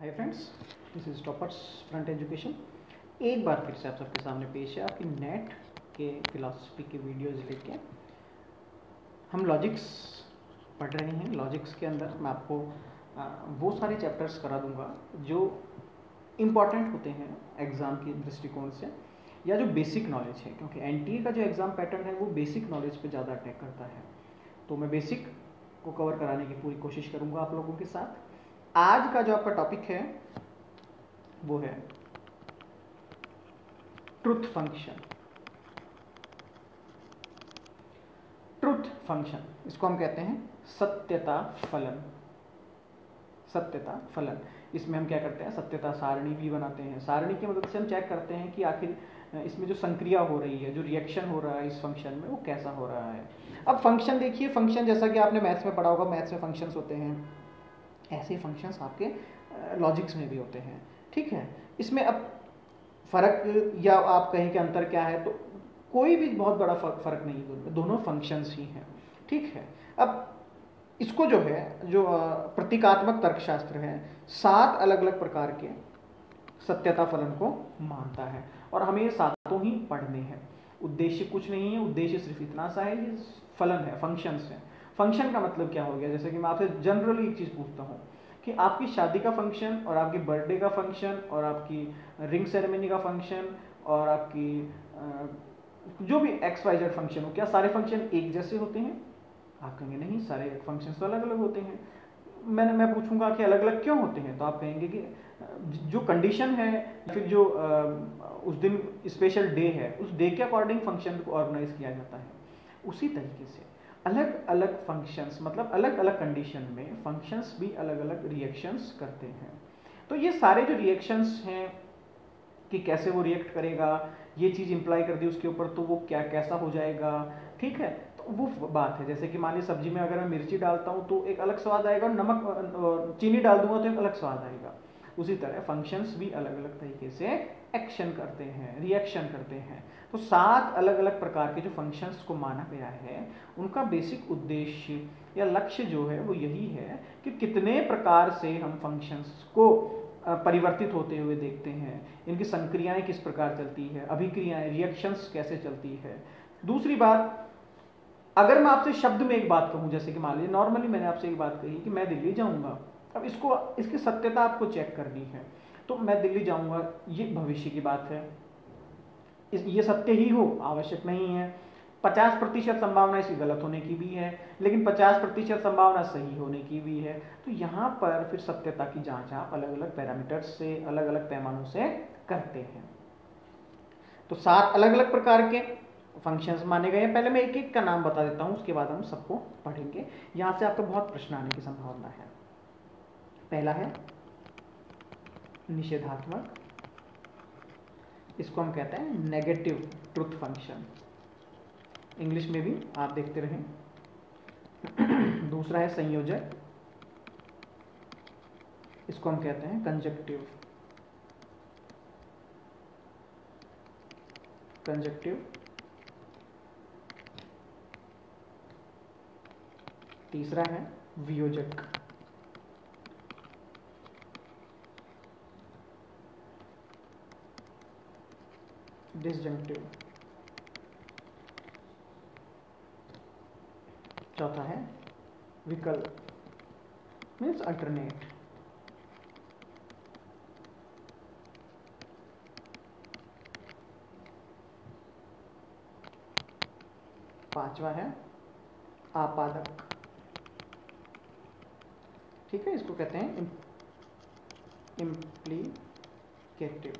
Hi friends, this is toppers front education. एक बार फिर से आप सबके सामने पेश है आपकी नेट के फिलॉसफी के वीडियोज़ लेके। हम लॉजिक्स पढ़ रहे हैं। लॉजिक्स के अंदर मैं आपको वो सारे चैप्टर्स करा दूंगा जो इम्पॉर्टेंट होते हैं एग्ज़ाम के दृष्टिकोण से, या जो बेसिक नॉलेज है, क्योंकि एनटीए का जो एग्ज़ाम पैटर्न है वो बेसिक नॉलेज पे ज़्यादा अटैक करता है। तो मैं बेसिक को कवर कराने की पूरी कोशिश करूँगा आप लोगों के साथ। आज का जो आपका टॉपिक है वो है ट्रुथ फंक्शन। ट्रुथ फंक्शन, इसको हम कहते हैं सत्यता फलन। सत्यता फलन, इसमें हम क्या करते हैं, सत्यता सारणी भी बनाते हैं। सारणी की मदद से हम चेक करते हैं कि आखिर इसमें जो संक्रिया हो रही है, जो रिएक्शन हो रहा है इस फंक्शन में, वो कैसा हो रहा है। अब फंक्शन देखिए, फंक्शन जैसा कि आपने मैथ्स में पढ़ा होगा, मैथ्स में फंक्शंस होते हैं, ऐसे फंक्शंस आपके लॉजिक्स में भी होते हैं। ठीक है, इसमें अब फर्क या आप कहें कि अंतर क्या है, तो कोई भी बहुत बड़ा फर्क नहीं है, दोनों फंक्शंस ही हैं। ठीक है, अब इसको जो है, जो प्रतीकात्मक तर्कशास्त्र है, 7 अलग अलग प्रकार के सत्यता फलन को मानता है और हमें ये सातों ही पढ़ने हैं। उद्देश्य कुछ नहीं है, उद्देश्य सिर्फ इतना सा है, ये फलन है, फंक्शंस है। फंक्शन का मतलब क्या हो गया, जैसे कि मैं आपसे जनरली एक चीज पूछता हूँ कि आपकी शादी का फंक्शन और आपकी बर्थडे का फंक्शन और आपकी रिंग सेरेमनी का फंक्शन और आपकी जो भी XYZ फंक्शन हो, क्या सारे फंक्शन एक जैसे होते हैं? आप कहेंगे नहीं, सारे फंक्शन तो अलग अलग होते हैं। मैं पूछूंगा कि अलग अलग क्यों होते हैं, तो आप कहेंगे कि जो कंडीशन है, फिर जो उस दिन स्पेशल डे है, उस डे के अकॉर्डिंग फंक्शन को ऑर्गेनाइज किया जाता है। उसी तरीके से अलग अलग फंक्शंस, मतलब अलग अलग कंडीशन में फंक्शंस भी अलग अलग रिएक्शंस करते हैं। तो ये सारे जो रिएक्शंस हैं कि कैसे वो रिएक्ट करेगा, ये चीज़ इंप्लाई कर दी उसके ऊपर, तो वो क्या कैसा हो जाएगा। ठीक है, तो वो बात है। जैसे कि मान लीजिए सब्जी में अगर मैं मिर्ची डालता हूँ तो एक अलग स्वाद आएगा, और नमक चीनी डाल दूंगा तो एक अलग स्वाद आएगा। उसी तरह फंक्शंस भी अलग अलग तरीके से एक्शन करते हैं, रिएक्शन करते हैं। तो 7 अलग अलग प्रकार के जो फंक्शंस को माना गया है, उनका बेसिक उद्देश्य या लक्ष्य जो है वो यही है कि कितने प्रकार से हम फंक्शंस को परिवर्तित होते हुए देखते हैं, इनकी संक्रियाएं किस प्रकार चलती है, अभिक्रियाएं, रिएक्शंस कैसे चलती है। दूसरी बात, अगर मैं आपसे शब्द में एक बात कहूं, जैसे कि मान लीजिए नॉर्मली मैंने आपसे एक बात कही कि मैं दिल्ली जाऊंगा, अब इसकी सत्यता आपको चेक करनी है। तो मैं दिल्ली जाऊंगा, ये भविष्य की बात है, ये सत्य ही हो आवश्यक नहीं है। 50% संभावना इसकी गलत होने की भी है, लेकिन 50% संभावना सही होने की भी है। तो यहाँ पर फिर सत्यता की जांच आप अलग अलग पैरामीटर्स से, अलग अलग पैमानों से करते हैं। तो 7 अलग अलग प्रकार के फंक्शंस माने गए हैं। पहले मैं एक एक का नाम बता देता हूं, उसके बाद हम सबको पढ़ेंगे। यहां से आपको बहुत प्रश्न आने की संभावना है। पहला है निषेधात्मक, इसको हम कहते हैं नेगेटिव ट्रुथ फंक्शन, इंग्लिश में भी आप देखते रहें। दूसरा है संयोजक, इसको हम कहते हैं कंजक्टिव। तीसरा है वियोजक, डिसजंक्टिव। चौथा है विकल्प, मीन्स अल्टरनेट। पांचवा है आपादक। ठीक है, इसको कहते हैं इम्प्लीकेटिव।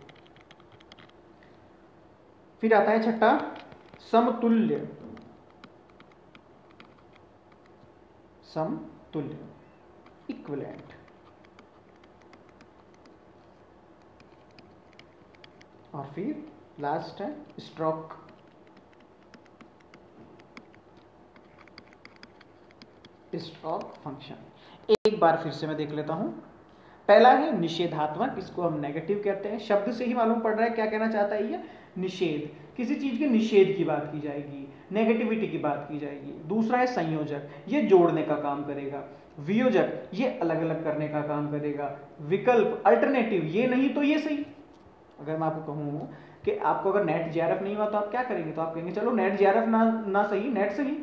फिर आता है छठा समतुल्य, इक्विवेलेंट। और फिर लास्ट है स्ट्रोक फंक्शन। एक बार फिर से मैं देख लेता हूं। पहला है निषेधात्मक, इसको हम नेगेटिव कहते हैं। शब्द से ही मालूम पड़ रहा है क्या कहना चाहता है ये, निषेध, किसी चीज के निषेध की बात की जाएगी, नेगेटिविटी की बात की जाएगी। दूसरा है संयोजक, ये जोड़ने का काम करेगा। वियोजक ये अलग अलग करने का काम करेगा, विकल्प अल्टरनेटिव ये नहीं तो ये सही। अगर मैं आपको कहूँ कि आपको अगर नेट जेआरएफ नहीं हुआ तो आप क्या करेंगे, तो आप कहेंगे चलो नेट जेआरएफ ना सही नेट सही,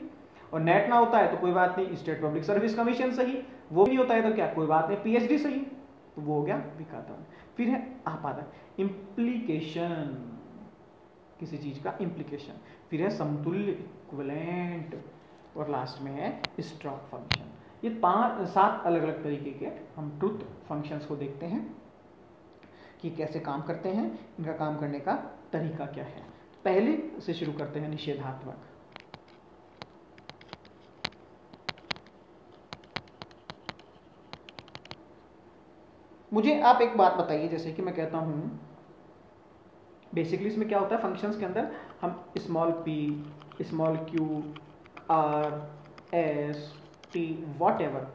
और नेट ना होता है तो कोई बात नहीं स्टेट पब्लिक सर्विस कमीशन सही, वो नहीं होता है तो क्या कोई बात नहीं पीएचडी सही, तो वो हो गया विघातन। फिर है आपादक, इम्प्लीकेशन, किसी चीज का इम्प्लीकेशन, फिर है समतुल्य इक्विवेलेंट, और लास्ट में है स्ट्रॉक फंक्शन। ये 7 अलग अलग तरीके के हम ट्रुथ फंक्शंस को देखते हैं कि कैसे काम करते हैं, इनका काम करने का तरीका क्या है। पहले से शुरू करते हैं निषेधात्मक। मुझे आप एक बात बताइए, जैसे कि मैं कहता हूं बेसिकली इसमें क्या होता है, फंक्शंस के अंदर हम small p, small q, r, s, t, what ever.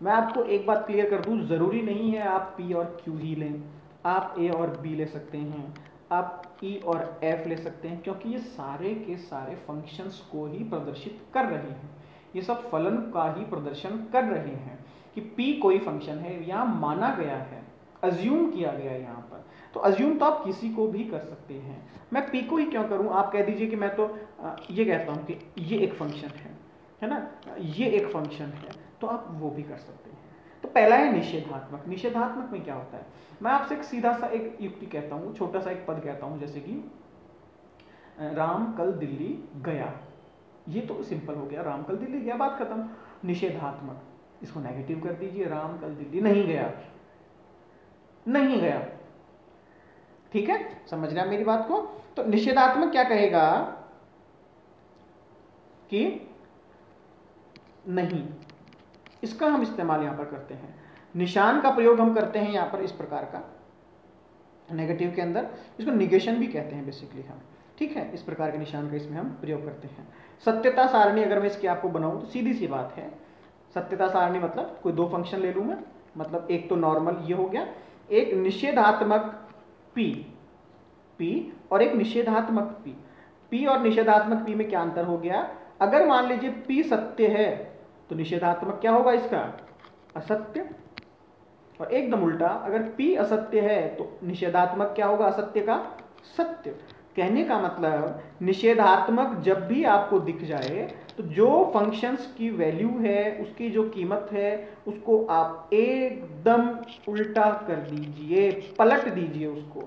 मैं आपको एक बात क्लियर कर दूं, जरूरी नहीं है आप p और q ही लें, आप a और b ले सकते हैं, आप e और f ले सकते हैं, क्योंकि ये सारे के सारे फंक्शंस को ही प्रदर्शित कर रहे हैं, ये सब फलन का ही प्रदर्शन कर रहे हैं कि p कोई फंक्शन है, यहाँ माना गया है, अज्यूम किया गया है यहाँ पर। तो अज्यूम तो आप किसी को भी कर सकते हैं, मैं p को ही क्यों करूं, आप कह दीजिए कि मैं तो ये कहता हूं कि ये एक फंक्शन है ना, ये एक फंक्शन है, तो आप वो भी कर सकते हैं। तो पहला है निषेधात्मक। निषेधात्मक में क्या होता है, मैं आपसे एक सीधा सा एक युक्ति कहता हूं, छोटा सा एक पद कहता हूं, जैसे कि राम कल दिल्ली गया, ये तो सिंपल हो गया, राम कल दिल्ली गया, बात खत्म। निषेधात्मक, इसको नेगेटिव कर दीजिए, राम कल दिल्ली नहीं गया, नहीं गया, ठीक है, समझ रहे हैं मेरी बात को। तो निषेधात्मक क्या कहेगा कि नहीं, इसका हम इस्तेमाल यहां पर करते हैं, निशान का प्रयोग हम करते हैं यहां पर इस प्रकार का नेगेटिव के अंदर, इसको निगेशन भी कहते हैं बेसिकली हम, ठीक है, इस प्रकार के निशान का इसमें हम प्रयोग करते हैं। सत्यता सारणी अगर मैं इसकी आपको बनाऊं तो सीधी सी बात है, सत्यता सारणी मतलब कोई 2 फंक्शन ले लूं मैं, मतलब एक तो नॉर्मल ये हो गया, एक निषेधात्मक p और एक निषेधात्मक p और निषेधात्मक p में क्या अंतर हो गया, अगर मान लीजिए p सत्य है तो निषेधात्मक क्या होगा इसका, असत्य, और एकदम उल्टा अगर p असत्य है तो निषेधात्मक क्या होगा, असत्य का सत्य। कहने का मतलब निषेधात्मक जब भी आपको दिख जाए तो जो फंक्शंस की वैल्यू है, उसकी जो कीमत है, उसको आप एकदम उल्टा कर दीजिए, पलट दीजिए उसको।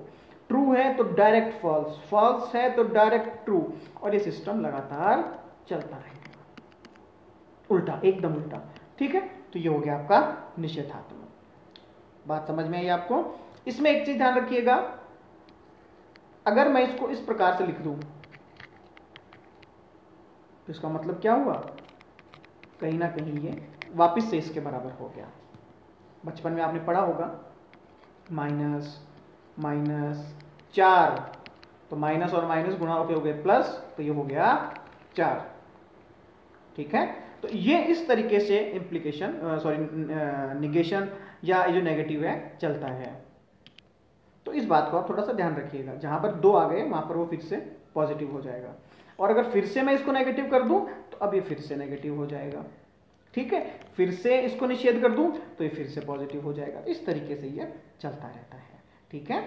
ट्रू है तो डायरेक्ट फॉल्स, फॉल्स है तो डायरेक्ट ट्रू, और ये सिस्टम लगातार चलता रहेगा, उल्टा, एकदम उल्टा, ठीक है। तो ये हो गया आपका निषेधात्मक। बात समझ में आई आपको। इसमें एक चीज ध्यान रखिएगा, अगर मैं इसको इस प्रकार से लिख दूं तो इसका मतलब क्या हुआ, कहीं ना कहीं ये वापस से इसके बराबर हो गया। बचपन में आपने पढ़ा होगा माइनस माइनस 4, तो माइनस और माइनस गुणा होकर हो गए प्लस, तो ये हो गया 4, ठीक है। तो ये इस तरीके से इम्प्लीकेशन निगेशन या जो नेगेटिव है चलता है। तो इस बात को आप थोड़ा सा ध्यान रखिएगा, जहां पर 2 आ गए वहां पर वो फिर से पॉजिटिव हो जाएगा, और अगर फिर से मैं इसको नेगेटिव कर दूं तो अब ये फिर से नेगेटिव हो जाएगा, ठीक है। फिर से इसको निषेध कर दूं तो ये फिर से पॉजिटिव हो जाएगा। इस तरीके से ये चलता रहता है, ठीक है।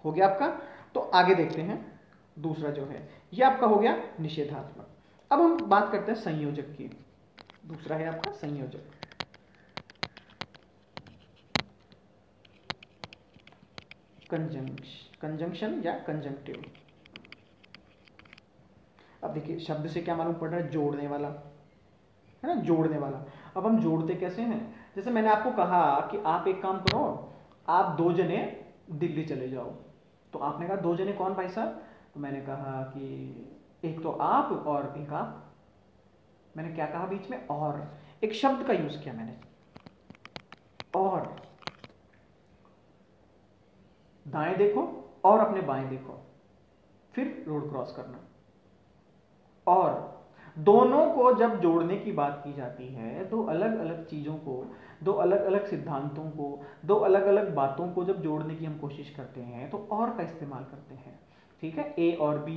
हो गया आपका। तो आगे देखते हैं, दूसरा जो है ये आपका हो गया निषेधात्मक। अब हम बात करते हैं संयोजक की। दूसरा है आपका संयोजक। कंजंक्शन या कंजंक्टिव। अब देखिए शब्द से क्या मालूम पड़ रहा है, जोड़ने वाला, है ना, जोड़ने वाला। अब हम जोड़ते कैसे हैं, जैसे मैंने आपको कहा कि आप एक काम करो, आप 2 जने दिल्ली चले जाओ, तो आपने कहा 2 जने कौन भाई साहब, तो मैंने कहा कि एक तो आप और एक आप। मैंने क्या कहा बीच में, और, एक शब्द का यूज किया मैंने, और। दाएं देखो और अपने बाएं देखो, फिर रोड क्रॉस करना। और दोनों को जब जोड़ने की बात की जाती है, 2 अलग अलग चीजों को, 2 अलग अलग सिद्धांतों को, 2 अलग अलग बातों को जब जोड़ने की हम कोशिश करते हैं तो और का इस्तेमाल करते हैं, ठीक है। ए और बी,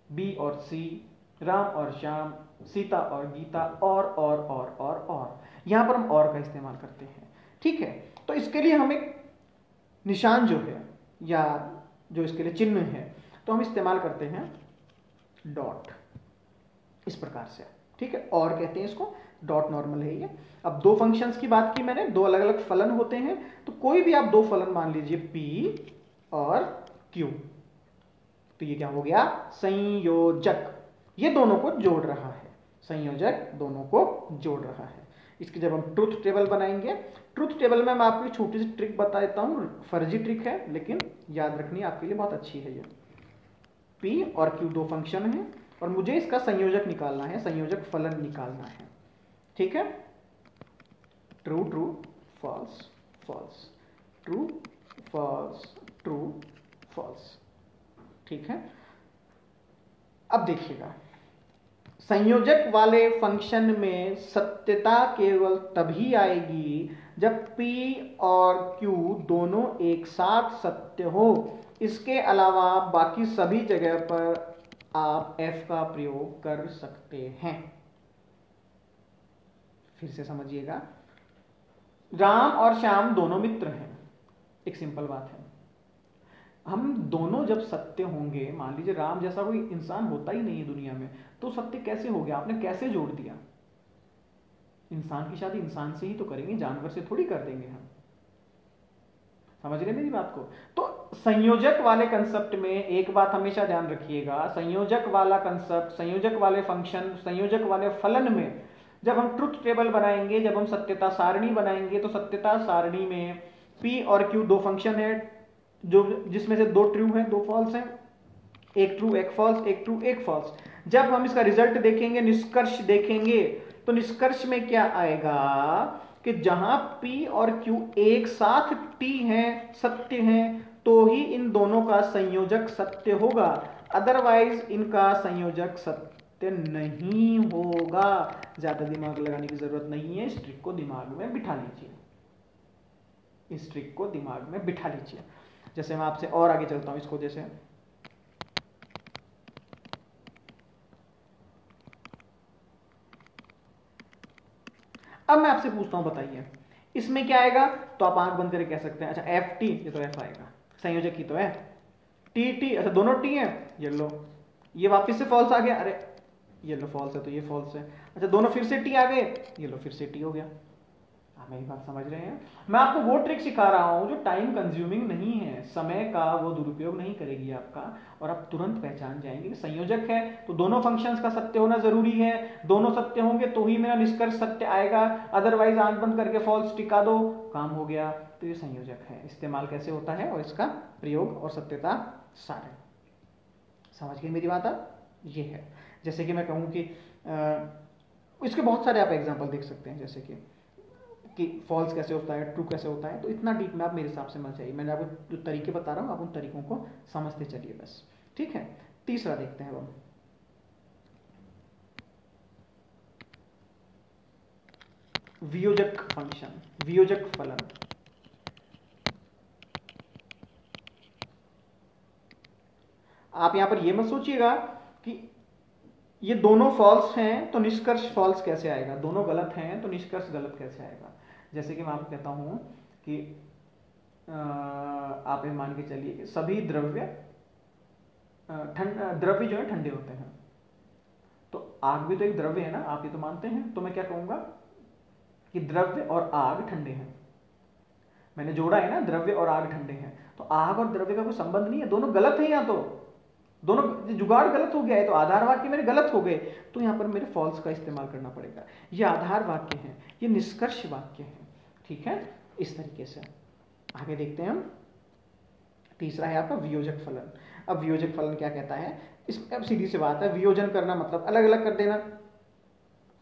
बी और सी, राम और श्याम, सीता और गीता, और यहां पर हम और का इस्तेमाल करते हैं। ठीक है, तो इसके लिए हम एक निशान जो है या जो इसके लिए चिन्ह है तो हम इस्तेमाल करते हैं डॉट, इस प्रकार से। ठीक है, और कहते हैं इसको, डॉट नॉर्मल है ये। अब दो फंक्शंस की बात की मैंने, दो अलग अलग फलन होते हैं, तो कोई भी आप दो फलन मान लीजिए p और q, तो ये क्या हो गया, संयोजक, ये दोनों को जोड़ रहा है, संयोजक दोनों को जोड़ रहा है। इसकी जब हम ट्रुथ टेबल बनाएंगे, ट्रुथ टेबल में मैं आपको एक छोटी सी ट्रिक बता देता हूं, फर्जी ट्रिक है लेकिन याद रखनी आपके लिए बहुत अच्छी है। ये p और q दो फंक्शन है और मुझे इसका संयोजक निकालना है, संयोजक फलन निकालना है। ठीक है, true true false false, true false true false. ठीक है, अब देखिएगा, संयोजक वाले फंक्शन में सत्यता केवल तभी आएगी जब p और q दोनों एक साथ सत्य हो। इसके अलावा बाकी सभी जगह पर आप f का प्रयोग कर सकते हैं। फिर से समझिएगा, राम और श्याम दोनों मित्र हैं, एक सिंपल बात है। हम दोनों जब सत्य होंगे, मान लीजिए राम जैसा कोई इंसान होता ही नहीं है दुनिया में, तो सत्य कैसे हो गया, आपने कैसे जोड़ दिया। इंसान की शादी इंसान से ही तो करेंगे, जानवर से थोड़ी कर देंगे हम। समझ रहे मेरी बात को? तो संयोजक वाले कंसेप्ट में एक बात हमेशा ध्यान रखिएगा, संयोजक वाला कंसेप्ट, संयोजक वाले फंक्शन, संयोजक वाले फलन में जब हम ट्रुथ टेबल बनाएंगे, जब हम सत्यता सारणी बनाएंगे, तो सत्यता सारणी में p और q दो फंक्शन है, जो जिसमें से दो ट्रू हैं दो फॉल्स हैं, एक ट्रू एक फॉल्स, एक ट्रू एक फॉल्स। जब हम इसका रिजल्ट देखेंगे, निष्कर्ष देखेंगे, तो निष्कर्ष में क्या आएगा कि जहां p और q एक साथ t हैं, सत्य हैं, तो ही इन दोनों का संयोजक सत्य होगा, अदरवाइज इनका संयोजक सत्य नहीं होगा। ज्यादा दिमाग लगाने की जरूरत नहीं है, इस ट्रिक को दिमाग में बिठा लीजिए, इस ट्रिक को दिमाग में बिठा लीजिए। जैसे मैं आपसे और आगे चलता हूं इसको, जैसे अब मैं आपसे पूछता हूं, बताइए इसमें क्या आएगा, तो आप आंख बंद करके कह सकते हैं, अच्छा एफ टी, ये तो एफ आएगा, संयोजक ही तो है, टी टी, अच्छा दोनों टी है, ये लो, ये वापस से फॉल्स आ गया, अरे ये लो फॉल्स है तो ये फॉल्स है, अच्छा दोनों फिर से टी आ गए, ये लो फिर से टी हो गया। आप मेरी बात समझ रहे हैं? मैं आपको वो ट्रिक सिखा रहा हूं जो टाइम कंज्यूमिंग नहीं है, समय का वो दुरुपयोग नहीं करेगी आपका, और आप तुरंत पहचान जाएंगे कि संयोजक है तो दोनों फंक्शंस का सत्य होना जरूरी है, दोनों सत्य होंगे तो ही मेरा निष्कर्ष सत्य आएगा, अदरवाइज आंख बंद करके फॉल्स टिका दो, काम हो गया। तो ये संयोजक है, इस्तेमाल कैसे होता है और इसका प्रयोग और सत्यता सारे, समझ गए मेरी बात आप? ये है, जैसे कि मैं कहूँ कि इसके बहुत सारे आप एग्जाम्पल देख सकते हैं, जैसे कि फॉल्स कैसे होता है, ट्रू कैसे होता है, तो इतना डीप में आप मेरे हिसाब से मत जाइए, मैंने आपको जो तरीके बता रहा हूँ आप उन तरीकों को समझते चलिए बस। ठीक है, तीसरा देखते हैं हम, वियोजक फंक्शन, वियोजक फलन। आप यहां पर यह मत सोचिएगा कि ये दोनों फॉल्स हैं तो निष्कर्ष फॉल्स कैसे आएगा, दोनों गलत हैं तो निष्कर्ष गलत कैसे आएगा। जैसे कि मैं आपको कहता हूं कि आप ये मान के चलिए कि सभी द्रव्य द्रव्य जो है ठंडे होते हैं, तो आग भी तो एक द्रव्य है ना, आप ये तो मानते हैं, तो मैं क्या कहूंगा कि द्रव्य और आग ठंडे हैं, मैंने जोड़ा है ना, द्रव्य और आग ठंडे हैं, तो आग और द्रव्य का कोई संबंध नहीं है, दोनों गलत है, या तो दोनों जुगाड़ गलत हो गया है, तो आधार वाक्य मेरे गलत हो गए, तो यहां पर मेरे फॉल्स का इस्तेमाल करना पड़ेगा। ये आधार वाक्य है, ये निष्कर्ष वाक्य है। ठीक है, इस तरीके से आगे देखते हैं हम। तीसरा है आपका वियोजक फलन। अब वियोजक फलन क्या कहता है, इसमें अब सीधी सी बात है, वियोजन करना मतलब अलग अलग कर देना।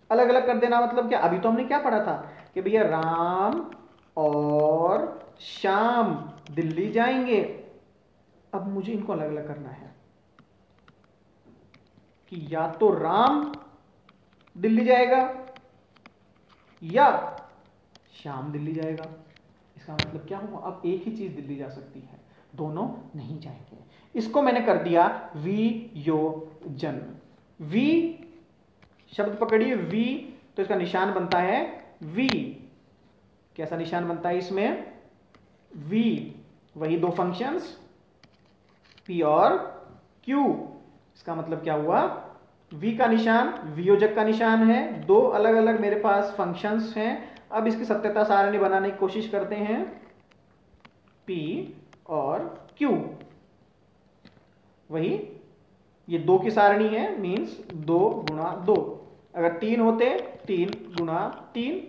अलग अलग कर देना मतलब क्या, अभी तो हमने क्या पढ़ा था कि भैया राम और श्याम दिल्ली जाएंगे, अब मुझे इनको अलग अलग करना है कि या तो राम दिल्ली जाएगा या श्याम दिल्ली जाएगा। इसका मतलब क्या हुआ, अब एक ही चीज दिल्ली जा सकती है, दोनों नहीं जाएंगे। इसको मैंने कर दिया वियोजन। V शब्द पकड़िए V, तो इसका निशान बनता है V। कैसा निशान बनता है इसमें? V। वही दो फंक्शंस P और Q। इसका मतलब क्या हुआ? V का निशान वियोजक का निशान है, दो अलग अलग मेरे पास फंक्शंस हैं। अब इसकी सत्यता सारणी बनाने की कोशिश करते हैं, P और Q। वही ये दो की सारणी है, मीन्स 2 गुणा 2। अगर 3 होते 3 गुणा 3,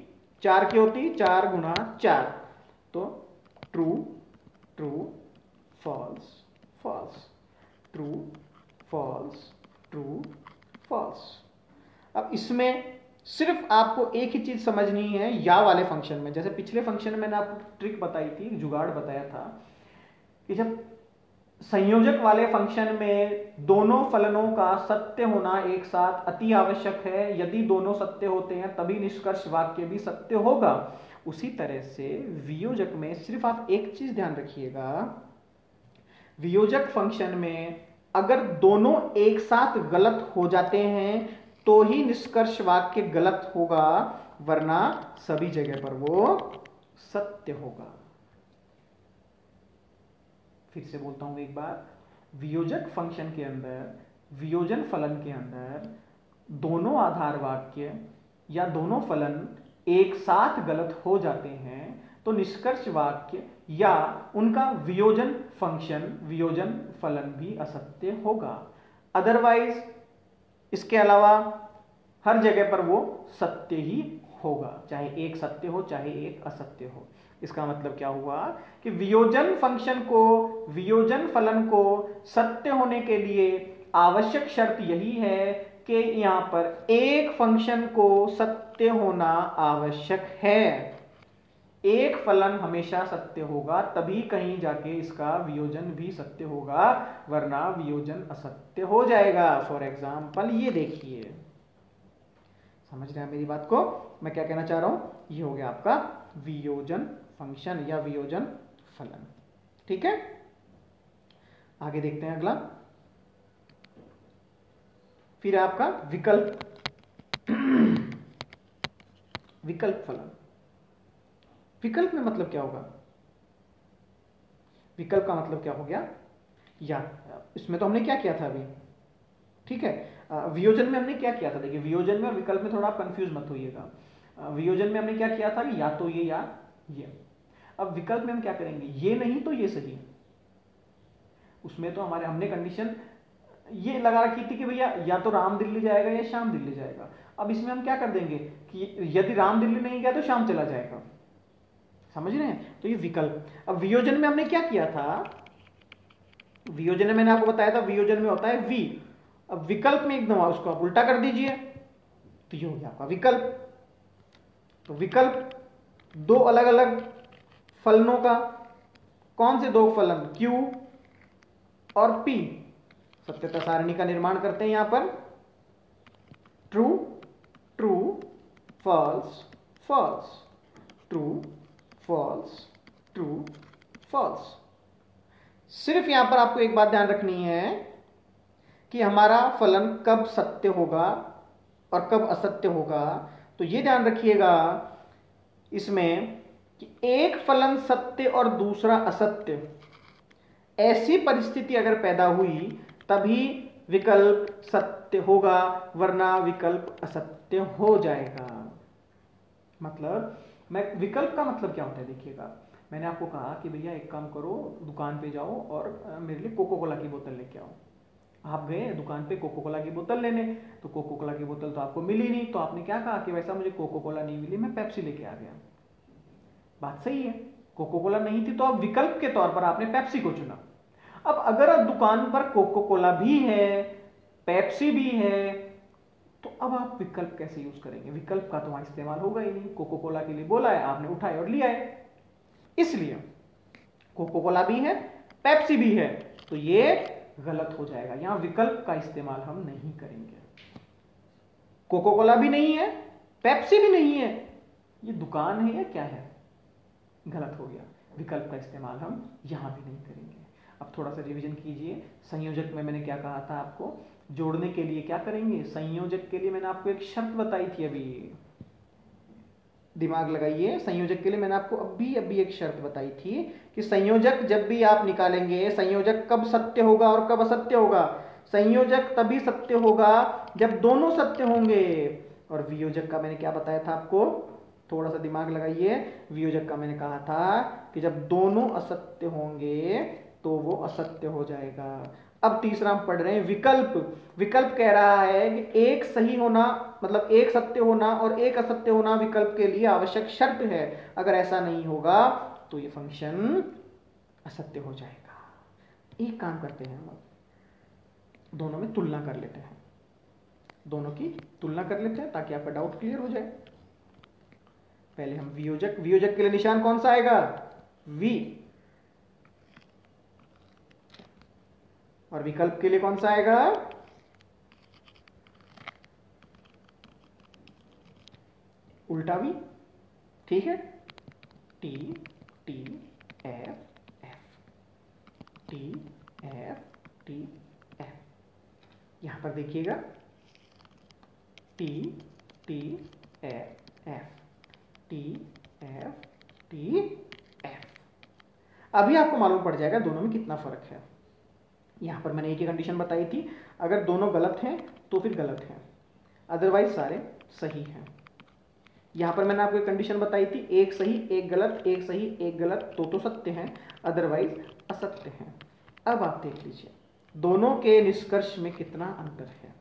4 की होती 4 गुणा 4। तो true true false false, true false true false. अब इसमें सिर्फ आपको एक ही चीज समझनी है, या वाले फंक्शन में। जैसे पिछले फंक्शन में मैंने आपको ट्रिक बताई थी, जुगाड़ बताया था कि जब संयोजक वाले फंक्शन में दोनों फलनों का सत्य होना एक साथ अति आवश्यक है। यदि दोनों सत्य होते हैं तभी निष्कर्ष वाक्य भी सत्य होगा। उसी तरह से वियोजक में सिर्फ आप एक चीज ध्यान रखिएगा, वियोजक फंक्शन में अगर दोनों एक साथ गलत हो जाते हैं तो ही निष्कर्ष वाक्य गलत होगा, वरना सभी जगह पर वो सत्य होगा। फिर से बोलता हूं एक बार, वियोजक फंक्शन के अंदर, वियोजन फलन के अंदर दोनों आधार वाक्य या दोनों फलन एक साथ गलत हो जाते हैं तो निष्कर्ष वाक्य या उनका वियोजन फंक्शन, वियोजन फलन भी असत्य होगा। अदरवाइज इसके अलावा हर जगह पर वो सत्य ही होगा, चाहे एक सत्य हो चाहे एक असत्य हो। इसका मतलब क्या हुआ कि वियोजन फंक्शन को, वियोजन फलन को सत्य होने के लिए आवश्यक शर्त यही है कि यहां पर एक फंक्शन को सत्य होना आवश्यक है। एक फलन हमेशा सत्य होगा, तभी कहीं जाके इसका वियोजन भी सत्य होगा, वरना वियोजन असत्य हो जाएगा। फॉर एग्जाम्पल ये देखिए, समझ रहे हैं मेरी बात को? मैं क्या कहना चाह रहा हूं, ये हो गया आपका वियोजन फंक्शन या वियोजन फलन। ठीक है, आगे देखते हैं अगला। फिर आपका विकल्प विकल्प फलन। विकल्प में मतलब क्या होगा? विकल्प का मतलब क्या हो गया? या इसमें तो हमने क्या किया था अभी, ठीक है, वियोजन में हमने क्या किया था? देखिए, वियोजन में और विकल्प में थोड़ा आप कंफ्यूज मत होइएगा। वियोजन में हमने क्या किया था कि या तो ये या ये। अब विकल्प में हम क्या करेंगे, ये नहीं तो ये सही। उसमें तो हमने कंडीशन ये लगा रखी थी कि भैया या तो राम दिल्ली जाएगा या श्याम दिल्ली जाएगा। अब इसमें हम क्या कर देंगे कि यदि राम दिल्ली नहीं गया तो श्याम चला जाएगा। समझ रहे हैं? तो ये विकल्प। अब वियोजन में हमने क्या किया था, वियोजन में मैंने आपको बताया था वियोजन में होता है वी। अब विकल्प में एकदम उसको आप उल्टा कर दीजिए तो ये हो गया आपका विकल्प। तो विकल्प दो अलग अलग फलनों का, कौन से दो फलन, Q और P, सत्यता सारणी का निर्माण करते हैं। यहां पर true true false false, true false true false. सिर्फ यहां पर आपको एक बात ध्यान रखनी है कि हमारा फलन कब सत्य होगा और कब असत्य होगा। तो यह ध्यान रखिएगा इसमें कि एक फलन सत्य और दूसरा असत्य, ऐसी परिस्थिति अगर पैदा हुई तभी विकल्प सत्य होगा, वरना विकल्प असत्य हो जाएगा। मतलब विकल्प का मतलब क्या होता है, देखिएगा, मैंने आपको कहा कि भैया एक काम करो, दुकान पे जाओ और मेरे लिए कोको कोला की बोतल लेके आओ। आप गए दुकान पे कोको कोला की बोतल लेने, तो कोको कोला की बोतल तो आपको मिली नहीं, तो आपने क्या कहा कि वैसा मुझे कोको कोला नहीं मिली, मैं पेप्सी लेके आ गया। बात सही है, कोको कोला नहीं थी तो अब विकल्प के तौर पर आपने पेप्सी को चुना। अब अगर दुकान पर कोको कोला भी है, पेप्सी भी है, तो अब आप विकल्प कैसे यूज करेंगे? विकल्प का तो वहां इस्तेमाल होगा ही नहीं। कोको कोला के लिए बोला है, आपने उठाए और लिया है, इसलिए कोको कोला भी है पेप्सी भी है, तो ये गलत हो जाएगा। यहां विकल्प का इस्तेमाल हम नहीं करेंगे। कोको कोला भी नहीं है, पेप्सी भी नहीं है, ये दुकान है या क्या है, गलत हो गया। विकल्प का इस्तेमाल हम यहां भी नहीं करेंगे। अब थोड़ा सा रिवीजन कीजिए। संयोजक में मैंने क्या कहा था आपको जोड़ने के लिए क्या करेंगे, संयोजक के लिए मैंने आपको एक शर्त बताई थी, अभी दिमाग लगाइए, संयोजक के लिए मैंने आपको अभी एक शर्त बताई थी कि संयोजक जब भी आप निकालेंगे, संयोजक कब सत्य होगा और कब असत्य होगा। संयोजक तभी सत्य होगा जब दोनों सत्य होंगे। और वियोजक का मैंने क्या बताया था आपको, थोड़ा सा दिमाग लगाइए। वियोजक का मैंने कहा था कि जब दोनों असत्य होंगे तो वो असत्य हो जाएगा। अब तीसरा हम पढ़ रहे हैं विकल्प। विकल्प कह रहा है कि एक सही होना, मतलब एक सत्य होना और एक असत्य होना विकल्प के लिए आवश्यक शर्त है। अगर ऐसा नहीं होगा तो ये फंक्शन असत्य हो जाएगा। एक काम करते हैं, हम दोनों में तुलना कर लेते हैं, दोनों की तुलना कर लेते हैं ताकि आपका डाउट क्लियर हो जाए। पहले हम वियोजक, वियोजक के लिए निशान कौन सा आएगा, वी, और विकल्प के लिए कौन सा आएगा, उल्टा वी। ठीक है, T T F F, T F T F. यहां पर देखिएगा T T F F, T F T F. अभी आपको मालूम पड़ जाएगा दोनों में कितना फर्क है। यहां पर मैंने एक ही कंडीशन बताई थी, अगर दोनों गलत हैं तो फिर गलत हैं, अदरवाइज सारे सही हैं। यहां पर मैंने आपको एक कंडीशन बताई थी, एक सही एक गलत, एक सही एक गलत, तो सत्य हैं, अदरवाइज असत्य हैं। अब आप देख लीजिए दोनों के निष्कर्ष में कितना अंतर है।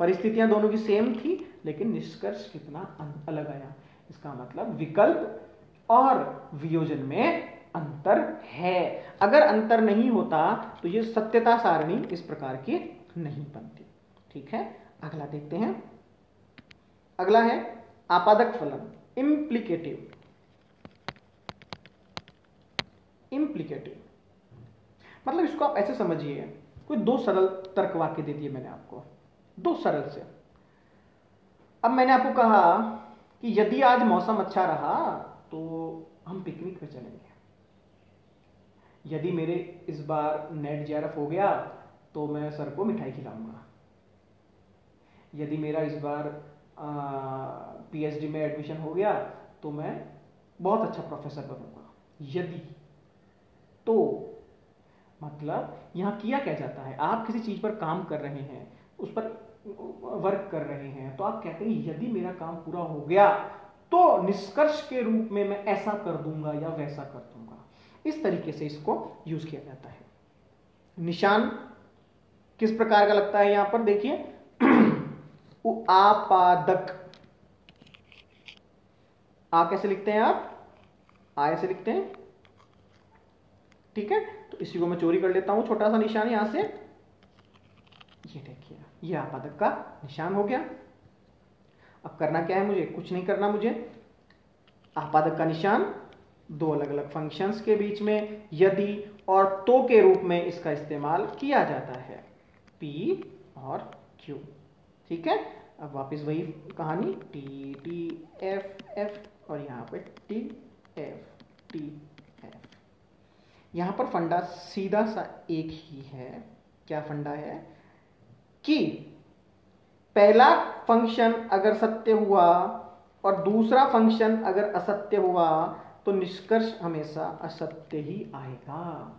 परिस्थितियां दोनों की सेम थी लेकिन निष्कर्ष कितना अलग आया। इसका मतलब विकल्प और वियोजन में अंतर है। अगर अंतर नहीं होता तो ये सत्यता सारणी इस प्रकार की नहीं बनती। ठीक है, अगला देखते हैं। अगला है आपादक फलन, इम्प्लीकेटिव। इम्प्लीकेटिव मतलब इसको आप ऐसे समझिए, कोई दो सरल तर्क वाक्य दे दिए मैंने आपको, दो सरल से। अब मैंने आपको कहा कि यदि आज मौसम अच्छा रहा तो हम पिकनिक पे चलेंगे। यदि मेरे इस बार नेट जेआरएफ हो गया तो मैं सर को मिठाई खिलाऊंगा। यदि मेरा इस बार पीएचडी में एडमिशन हो गया तो मैं बहुत अच्छा प्रोफेसर बनूंगा। यदि तो मतलब यहां किया क्या जाता है, आप किसी चीज पर काम कर रहे हैं, उस पर वर्क कर रहे हैं, तो आप कहते हैं यदि मेरा काम पूरा हो गया तो निष्कर्ष के रूप में मैं ऐसा कर दूंगा या वैसा कर दूंगा। इस तरीके से इसको यूज किया जाता है। निशान किस प्रकार का लगता है यहां पर देखिए, आपादक। आ कैसे लिखते हैं आप, आ ऐसे लिखते हैं। ठीक है, तो इसी को मैं चोरी कर लेता हूं, छोटा सा निशान यहां से। ये देखिए, ये आपादक का निशान हो गया। अब करना क्या है मुझे, कुछ नहीं करना मुझे। आपादक का निशान दो अलग अलग फंक्शंस के बीच में यदि और तो के रूप में इसका इस्तेमाल किया जाता है, P और Q। ठीक है, अब वापस वही कहानी, टी टी एफ एफ और यहां पे टी एफ टी एफ। यहां पर फंडा सीधा सा एक ही है। क्या फंडा है कि पहला फंक्शन अगर सत्य हुआ और दूसरा फंक्शन अगर असत्य हुआ तो निष्कर्ष हमेशा असत्य ही आएगा।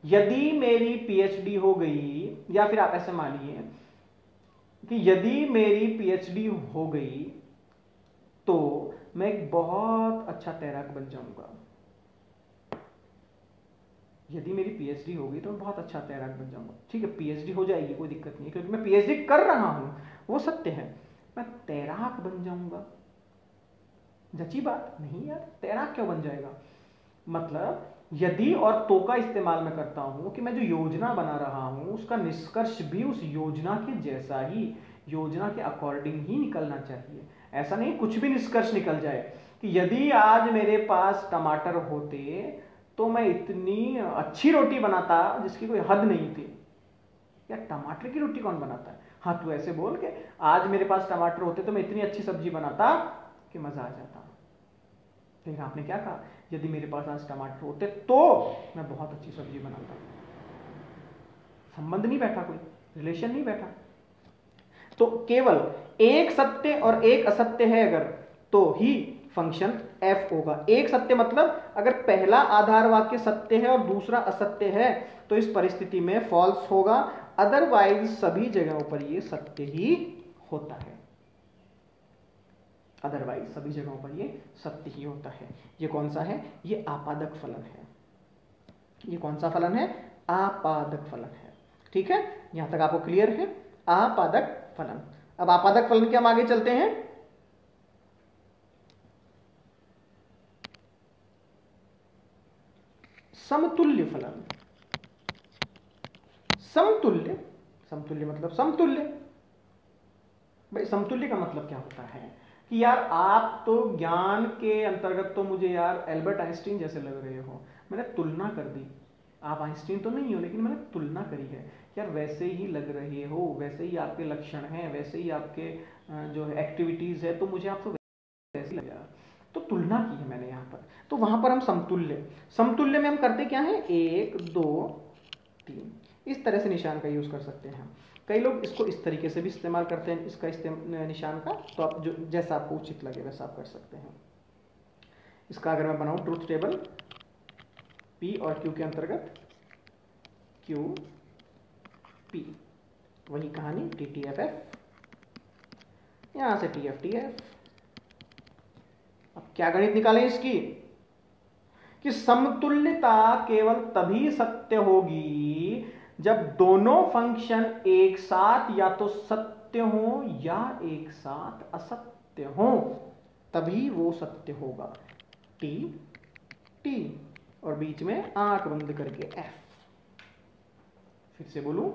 यदि मेरी पीएचडी हो गई, या फिर आप ऐसे मानिए कि यदि मेरी पीएचडी हो गई तो मैं एक बहुत अच्छा तैराक बन जाऊंगा। यदि मेरी पीएचडी हो गई तो मैं बहुत अच्छा तैराक बन जाऊंगा। ठीक है, पीएचडी हो जाएगी, कोई दिक्कत नहीं है, क्योंकि मैं पीएचडी कर रहा हूं, वो सत्य है। मैं तैराक बन जाऊंगा, जची बात नहीं यार, तैराक क्यों बन जाएगा। मतलब यदि और तो का इस्तेमाल मैं करता हूं कि मैं जो योजना बना रहा हूं उसका निष्कर्ष भी उस योजना के जैसा ही, योजना के अकॉर्डिंग ही निकलना चाहिए। ऐसा नहीं कुछ भी निष्कर्ष निकल जाए कि यदि आज मेरे पास टमाटर होते तो मैं इतनी अच्छी रोटी बनाता जिसकी कोई हद नहीं थी। यार टमाटर की रोटी कौन बनाता है, हाँ तू ऐसे बोल के आज मेरे पास टमाटर होते तो मैं इतनी अच्छी सब्जी बनाता कि मजा आ जाता। लेकिन आपने क्या कहा, यदि मेरे पास आज टमाटर होते तो मैं बहुत अच्छी सब्जी बनाता। संबंध नहीं बैठा कोई, रिलेशन नहीं बैठा। तो केवल एक सत्य और एक असत्य है अगर, तो ही फंक्शन f होगा। एक सत्य मतलब अगर पहला आधार वाक्य सत्य है और दूसरा असत्य है तो इस परिस्थिति में फॉल्स होगा, अदरवाइज सभी जगहों पर ये सत्य ही होता है। अदरवाइज सभी जगहों पर ये सत्य ही होता है। ये कौन सा है? ये आपादक फलन है। ये कौन सा फलन है? आपादक फलन है। ठीक है, यहां तक आपको क्लियर है? आपादक फलन। अब आपादक फलन के हम आगे चलते हैं। समतुल्य फलन। समतुल्य, समतुल्य मतलब समतुल्य। भाई समतुल्य का मतलब क्या होता है कि यार आप तो ज्ञान के अंतर्गत तो मुझे यार एल्बर्ट आइंस्टीन जैसे लग रहे हो। मैंने तुलना कर दी, आप आइंस्टीन तो नहीं हो लेकिन मैंने तुलना करी है। यार वैसे ही लग रहे हो, वैसे ही आपके लक्षण हैं, वैसे ही आपके जो एक्टिविटीज है, तो मुझे आपको वैसे ही लगा, तो तुलना की है मैंने यहाँ पर। तो वहां पर हम समतुल्य, समतुल्य में हम करते क्या है? 1 2 3 इस तरह से निशान का यूज कर सकते हैं। कई लोग इसको इस तरीके से भी इस्तेमाल करते हैं, इसका निशान का। तो आप जो जैसा आपको उचित लगे वैसा आप कर सकते हैं। इसका अगर मैं बनाऊं ट्रुथ टेबल, P और Q के अंतर्गत Q P, वही कहानी TTFF, यहां से TFTF। अब क्या गणित निकालें इसकी कि समतुल्यता केवल तभी सत्य होगी जब दोनों फंक्शन एक साथ या तो सत्य हो या एक साथ असत्य हो, तभी वो सत्य होगा। T T और बीच में आंख बंद करके F। फिर से बोलूं,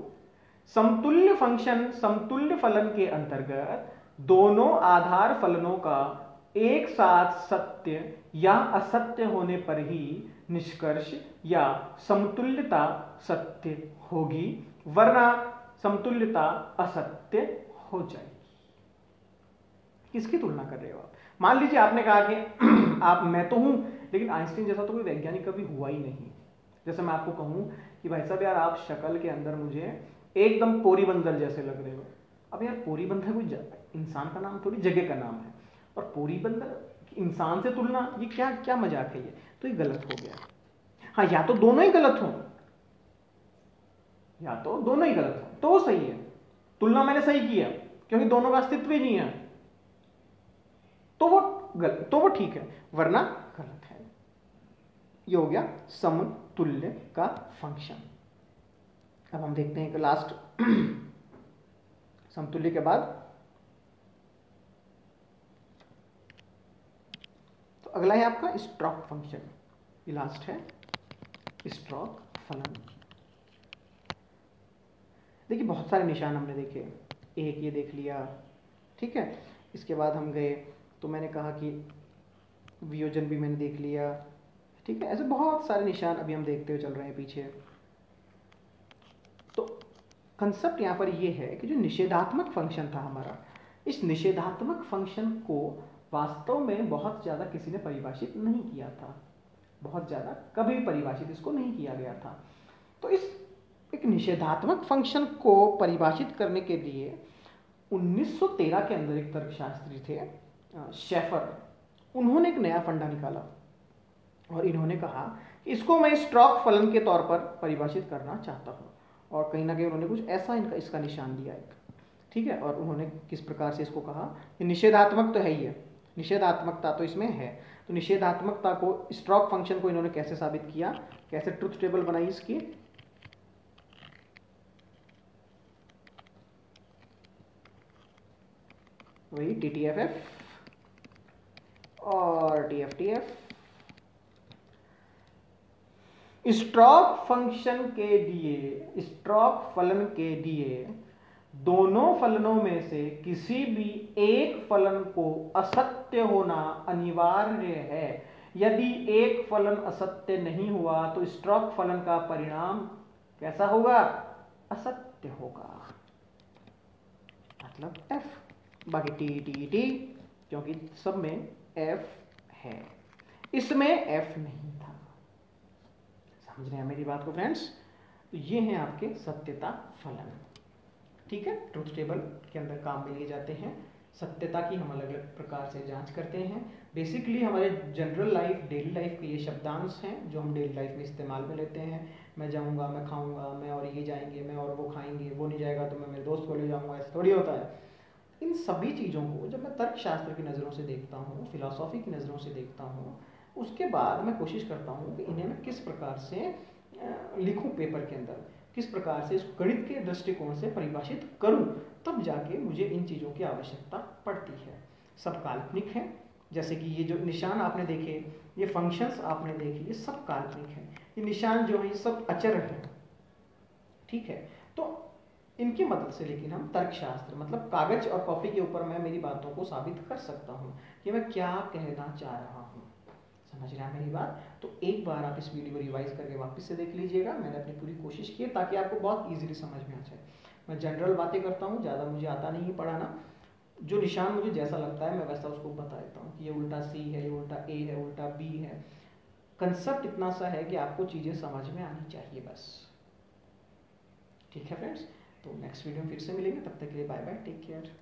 समतुल्य फंक्शन समतुल्य फलन के अंतर्गत दोनों आधार फलनों का एक साथ सत्य या असत्य होने पर ही निष्कर्ष या समतुल्यता सत्य होगी, वरना समतुल्यता असत्य हो जाएगी। किसकी तुलना कर रहे हो आप? मान लीजिए आपने कहा कि आप, मैं तो हूं लेकिन आइंस्टीन जैसा तो कोई वैज्ञानिक कभी हुआ ही नहीं। जैसे मैं आपको कहूं कि भाई साहब यार आप शक्ल के अंदर मुझे एकदम पोरीबंदर जैसे लग रहे हो। अब यार पोरीबंदर कोई इंसान का नाम थोड़ी, जगह का नाम है। और पोरीबंदर इंसान से तुलना, ये क्या क्या मजाक है ये? तो ये गलत हो गया। हाँ, या तो दोनों ही गलत हो, या तो दोनों ही गलत हो तो वो सही है। तुलना मैंने सही किया क्योंकि दोनों का अस्तित्व ही नहीं है, तो वो गलत, तो वो ठीक है, वरना गलत है। ये हो गया समतुल्य का फंक्शन। अब हम देखते हैं कि लास्ट समतुल्य के बाद तो अगला है आपका स्ट्रोक फंक्शन। ये लास्ट है, स्ट्रोक फलन। देखिए बहुत सारे निशान हमने देखे, एक ये देख लिया, ठीक है। इसके बाद हम गए तो मैंने कहा कि वियोजन भी मैंने देख लिया, ठीक है। ऐसे बहुत सारे निशान अभी हम देखते हुए चल रहे हैं पीछे। तो कंसेप्ट यहाँ पर ये है कि जो निषेधात्मक फंक्शन था हमारा, इस निषेधात्मक फंक्शन को वास्तव में बहुत ज़्यादा किसी ने परिभाषित नहीं किया था। बहुत ज़्यादा कभी परिभाषित इसको नहीं किया गया था। तो इस एक निषेधात्मक फंक्शन को परिभाषित करने के लिए 1913 के अंदर एक तर्कशास्त्री थे शेफर, उन्होंने एक नया फंडा निकाला और इन्होंने कहा कि इसको मैं स्ट्रोक फलन के तौर पर परिभाषित करना चाहता हूँ। और कहीं ना कहीं उन्होंने कुछ ऐसा इसका निशान दिया एक, ठीक है। और उन्होंने किस प्रकार से इसको कहा कि निषेधात्मक तो है ही है, निषेधात्मकता तो इसमें है। तो निषेधात्मकता को, स्ट्रोक फंक्शन को इन्होंने कैसे साबित किया, कैसे ट्रुथ टेबल बनाई इसकी, वही TTFF और TFTF। स्ट्रोक फंक्शन के दिए, स्ट्रोक फलन के दिए दोनों फलनों में से किसी भी एक फलन को असत्य होना अनिवार्य है। यदि एक फलन असत्य नहीं हुआ तो स्ट्रोक फलन का परिणाम कैसा होगा? असत्य होगा, मतलब F। बाकी T क्योंकि सब में F है, इसमें F नहीं था। समझ रहे हैं मेरी बात को फ्रेंड्स? तो ये हैं आपके सत्यता फलन। ठीक है, ट्रुथ टेबल के अंदर काम में लिए जाते हैं। सत्यता की हम अलग अलग प्रकार से जांच करते हैं। बेसिकली हमारे जनरल लाइफ, डेली लाइफ के ये शब्दांश हैं जो हम डेली लाइफ में इस्तेमाल में लेते हैं। मैं जाऊंगा, मैं खाऊंगा, मैं और ये जाएंगे, मैं और वो खाएंगे, वो नहीं जाएगा तो मैं मेरे दोस्त को ले जाऊंगा, ऐसा थोड़ी होता है। इन सभी चीज़ों को जब मैं तर्कशास्त्र की नज़रों से देखता हूँ, फिलॉसफी की नज़रों से देखता हूँ, उसके बाद मैं कोशिश करता हूँ कि इन्हें मैं किस प्रकार से लिखूँ पेपर के अंदर, किस प्रकार से इसको गणित के दृष्टिकोण से परिभाषित करूँ, तब जाके मुझे इन चीज़ों की आवश्यकता पड़ती है। सब काल्पनिक है, जैसे कि ये जो निशान आपने देखे, ये फंक्शंस आपने देखे, ये सब काल्पनिक है। ये निशान जो है ये सब अचर है, ठीक है। तो इनकी मदद से लेकिन हम तर्कशास्त्र मतलब कागज और कॉपी के ऊपर मैं मेरी बातों को साबित कर सकता हूँ कि मैं क्या कहना चाह रहा हूँ। समझ रहे हैं मेरी बात? तो एक बार आप इस वीडियो को रिवाइज करके वापस से देख लीजिएगा। मैंने अपनी पूरी कोशिश की है ताकि आपको बहुत ईजिली समझ में आ जाए। मैं जनरल बातें करता हूँ, ज़्यादा मुझे आता नहीं है पढ़ाना। जो निशान मुझे जैसा लगता है मैं वैसा उसको बता देता हूँ कि ये उल्टा सी है, ये उल्टा ए है, उल्टा बी है। कंसेप्ट इतना सा है कि आपको चीज़ें समझ में आनी चाहिए बस। ठीक है फ्रेंड्स, तो नेक्स्ट वीडियो में फिर से मिलेंगे, तब तक के लिए बाय बाय, टेक केयर।